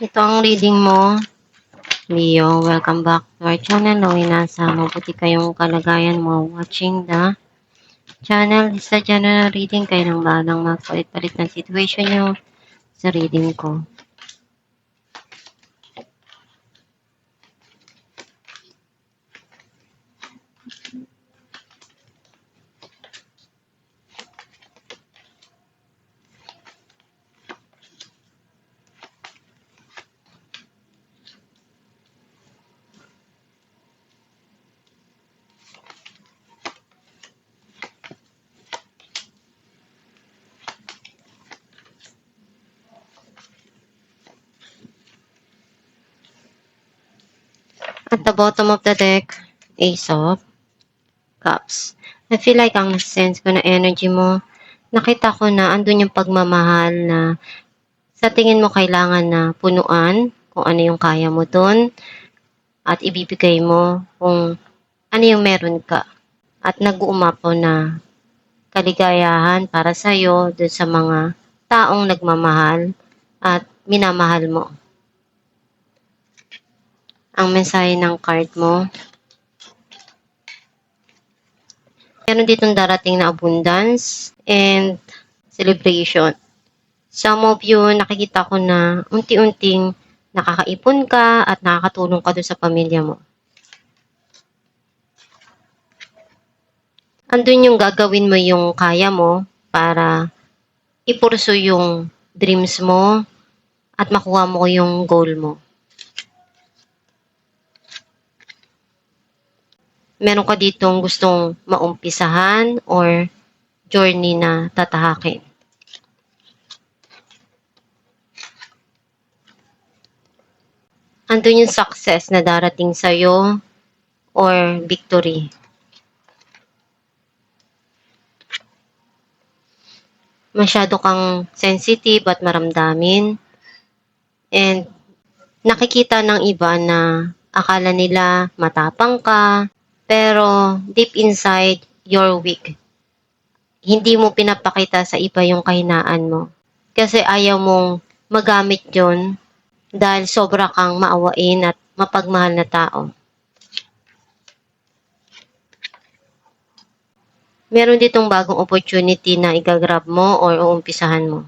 Ito ang reading mo, Leo. Welcome back to our channel. Naway nasa mabuti kayong kalagayan mo watching the channel. Sa general reading, kayo nang bahalang magpalit-palit ng situation nyo sa reading ko. At the bottom of the deck, Ace of Cups. I feel like ang sense ko na energy mo, nakita ko na andun yung pagmamahal na sa tingin mo kailangan na punuan kung ano yung kaya mo dun at ibibigay mo kung ano yung meron ka. At nag-uumapaw na kaligayahan para sa'yo dun sa mga taong nagmamahal at minamahal mo. Ang mensahe ng card mo, meron ditong darating na abundance and celebration. Some of you, nakikita ko na unti-unting nakakaipon ka at nakakatulong ka doon sa pamilya mo. Andun yung gagawin mo yung kaya mo para ipurso yung dreams mo at makuha mo yung goal mo. Meron ka ditong gustong maumpisahan or journey na tatahakin. Andun yung success na darating sa'yo or victory. Masyado kang sensitive at maramdamin. And nakikita ng iba na akala nila matapang ka, pero deep inside, you're weak. Hindi mo pinapakita sa iba yung kahinaan mo. Kasi ayaw mong magamit yon dahil sobra kang maawain at mapagmahal na tao. Meron ditong bagong opportunity na igagrab mo or uumpisahan mo.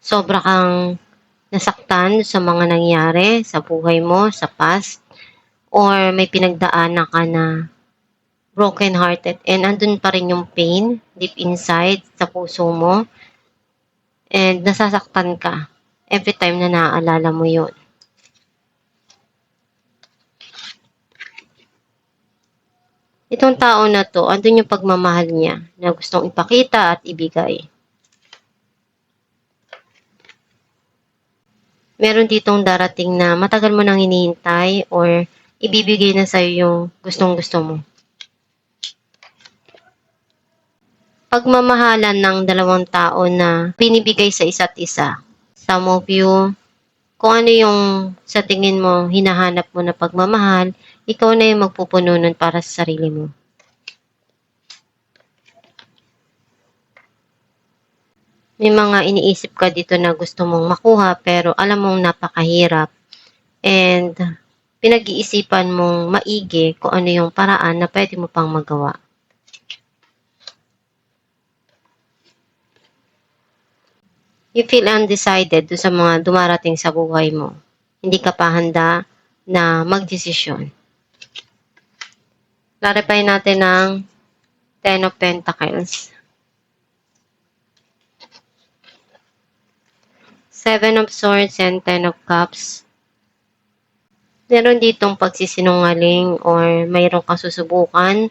Sobra kang nasaktan sa mga nangyari sa buhay mo, sa past, or may pinagdaanan ka na broken-hearted and andun pa rin yung pain deep inside sa puso mo and nasasaktan ka every time na naaalala mo yun. Itong tao na to, andun yung pagmamahal niya na gustong ipakita at ibigay. Meron ditong darating na matagal mo nang hinihintay or ibibigay na sa'yo yung gustong-gusto mo. Pagmamahalan ng dalawang tao na pinibigay sa isa't isa. Some of you, kung ano yung sa tingin mo, hinahanap mo na pagmamahal, ikaw na yung magpupuno nun para sa sarili mo. May mga iniisip ka dito na gusto mong makuha pero alam mong napakahirap and pinag-iisipan mong maigi kung ano yung paraan na pwede mo pang magawa. You feel undecided sa mga dumarating sa buhay mo. Hindi ka pa handa na magdesisyon. Clarify natin ng Ten of Pentacles. Seven of Swords and Ten of Cups. Meron ditong pagsisinungaling or mayroong kang susubukan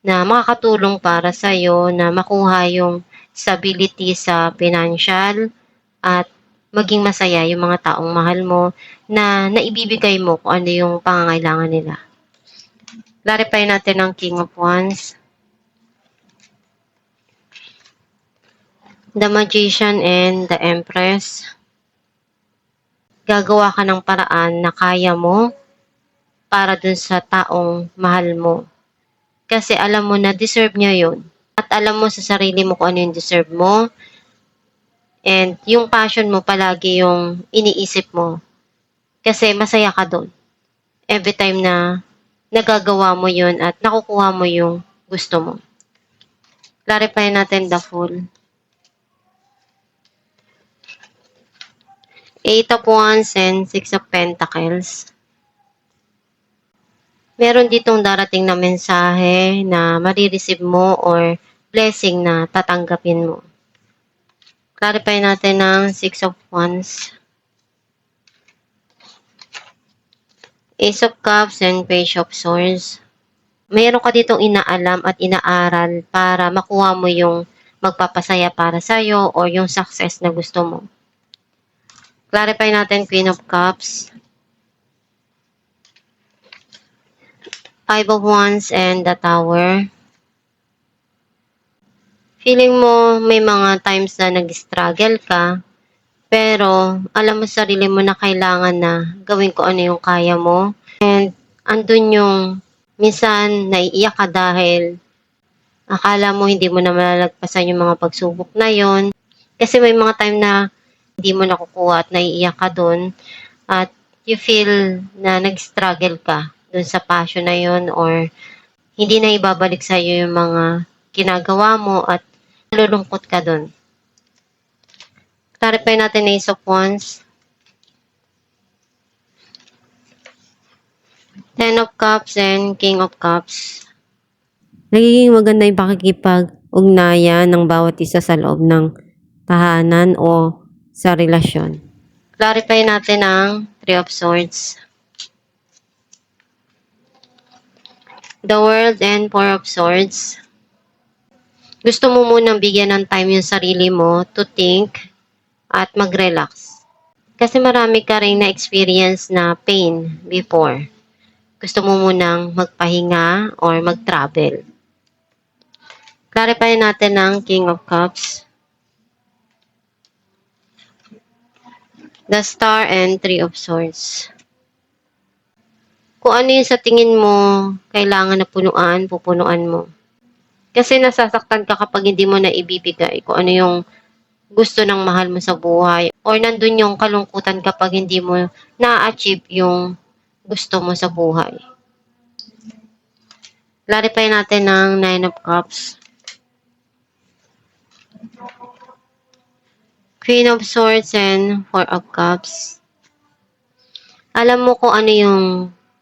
na makakatulong para sa'yo na makuha yung stability sa financial at maging masaya yung mga taong mahal mo na naibibigay mo kung ano yung pangangailangan nila. Clarify natin ang King of Wands, the Magician and the Empress. Gagawa ka ng paraan na kaya mo para dun sa taong mahal mo. Kasi alam mo na deserve niya yun. At alam mo sa sarili mo kung ano yung deserve mo. And yung passion mo palagi yung iniisip mo. Kasi masaya ka doon. Every time na nagagawa mo yun at nakukuha mo yung gusto mo. Clarify natin the Fool. Eight of Wands and Six of Pentacles. Meron ditong darating na mensahe na marireceive mo or blessing na tatanggapin mo. Clarify natin ng Six of Wands. Ace of Cups and Page of Swords. Mayroon ka ditong inaalam at inaaral para makuha mo yung magpapasaya para sa'yo or yung success na gusto mo. Clarify natin Queen of Cups. Five of Wands and the Tower. Feeling mo may mga times na nag-struggle ka, pero alam mo sa sarili mo na kailangan na gawin ko ano yung kaya mo. And andun yung minsan naiiyak ka dahil akala mo hindi mo na malalagpasan yung mga pagsubok na yon. Kasi may mga time na hindi mo nakukuha at naiiyak ka dun at you feel na nag-struggle ka dun sa passion na yon or hindi na ibabalik sa iyo yung mga ginagawa mo at nalulungkot ka dun. Clarify natin Ace of Wands. Ten of Cups and King of Cups. Nagiging maganda yung pakikipag-ugnayan ng bawat isa sa loob ng tahanan o sa relasyon. Clarify natin ang Three of Swords. The World and Four of Swords. Gusto mo munang bigyan ng time yung sarili mo to think at mag-relax. Kasi marami ka rin na-experience na pain before. Gusto mo munang magpahinga or mag-travel. Clarify natin ang King of Cups. The Star and Three of Swords. Kung ano yung sa tingin mo kailangan na punuan, pupunuan mo. Kasi nasasaktan ka kapag hindi mo na ibibigay kung ano yung gusto ng mahal mo sa buhay. Or nandun yung kalungkutan kapag hindi mo na-achieve yung gusto mo sa buhay. Clarify natin ang Nine of Cups. Queen of Swords and Four of Cups. Alam mo kung ano yung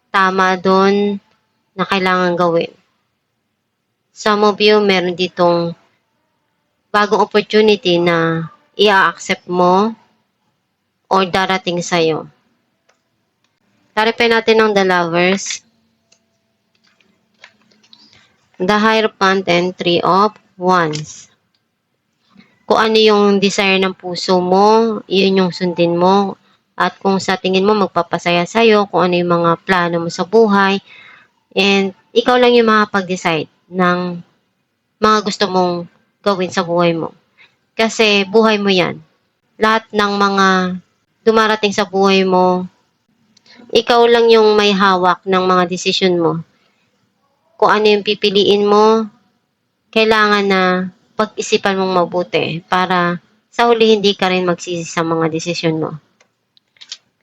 tama doon na kailangan gawin. Some of you, meron ditong bagong opportunity na i-accept mo or darating sa'yo. Clarify natin ang The Lovers. The Hierophant and Three of Wands. Kung ano yung desire ng puso mo, yun yung sundin mo. At kung sa tingin mo magpapasaya sa'yo, kung ano yung mga plano mo sa buhay, and ikaw lang yung makapag-decide ng mga gusto mong gawin sa buhay mo. Kasi buhay mo yan. Lahat ng mga dumarating sa buhay mo, ikaw lang yung may hawak ng mga desisyon mo. Kung ano yung pipiliin mo, kailangan na pag-isipan mong mabuti para sa huli hindi ka rin magsisi sa mga desisyon mo.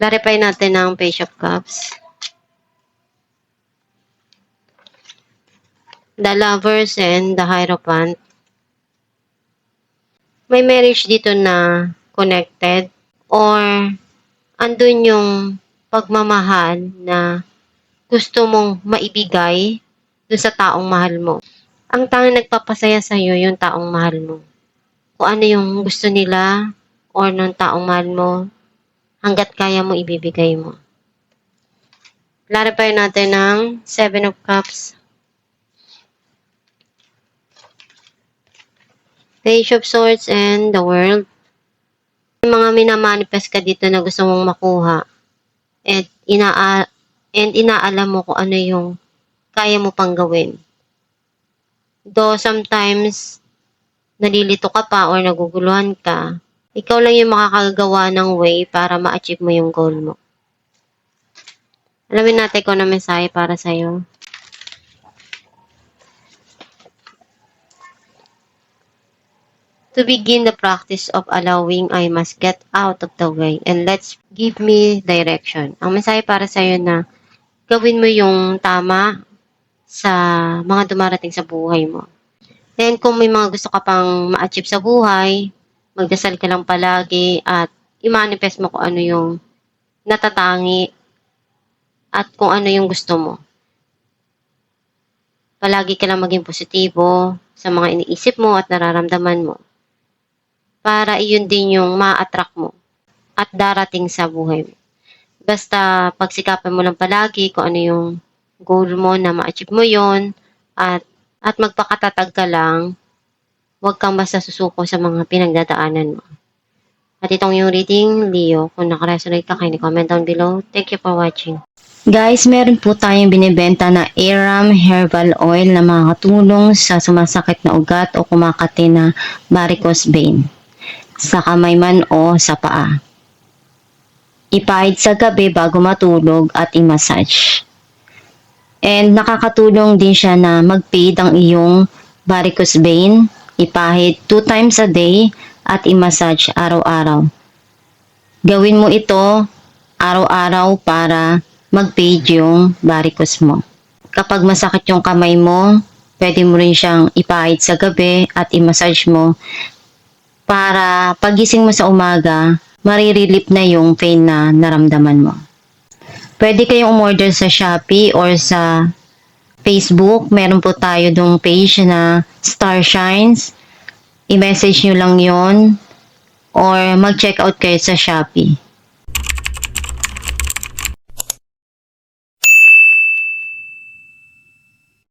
Clarify natin ang Page of Cups. The Lovers and the Hierophant. May marriage dito na connected or andun yung pagmamahal na gusto mong maibigay dun sa taong mahal mo. Ang tanging nagpapasaya sa iyo yung taong mahal mo. Kung ano yung gusto nila or nung taong mahal mo, hanggat kaya mo ibibigay mo. Clarify natin ang Seven of Cups. Page of Swords and the World. May mga minamanifest ka dito na gusto mong makuha. And inaalam mo kung ano yung kaya mo pang gawin. Though sometimes, nalilito ka pa or naguguluhan ka, ikaw lang yung makakagawa ng way para ma-achieve mo yung goal mo. Alamin natin kung ano mensahe para sa'yo. To begin the practice of allowing, I must get out of the way and let's give me direction. Ang mensahe para sa'yo na gawin mo yung tama sa mga dumarating sa buhay mo. And kung may mga gusto ka pang ma-achieve sa buhay, magdasal ka lang palagi at i-manifest mo kung ano yung natatangi at kung ano yung gusto mo. Palagi ka lang maging positibo sa mga iniisip mo at nararamdaman mo. Para iyon din yung ma-attract mo at darating sa buhay mo. Basta pagsikapan mo lang palagi kung ano yung goal mo na ma-achieve mo yon at magpakatatag ka lang, huwag kang basta susuko sa mga pinagdadaanan mo. At itong yung reading, Leo, kung nakaresonate ka, kindly comment down below. Thank you for watching. Guys, meron po tayong binibenta na Aram Herbal Oil na makakatulong sa sumasakit na ugat o kumakati na varicose vein sa kamay man o sa paa. Ipahid sa gabi bago matulog at i-massage. And nakakatulong din siya na mag-fade ang iyong varicose vein. Ipahid 2 times a day at i-massage araw-araw. Gawin mo ito araw-araw para mag-fade yung varicose mo. Kapag masakit yung kamay mo, pwede mo rin siyang ipahid sa gabi at i-massage mo para pagising mo sa umaga, marirelieve na yung pain na naramdaman mo. Pwede kayong umorder sa Shopee or sa Facebook. Meron po tayo dong page na Star Shines. I-message nyo lang yon or mag-check out kayo sa Shopee.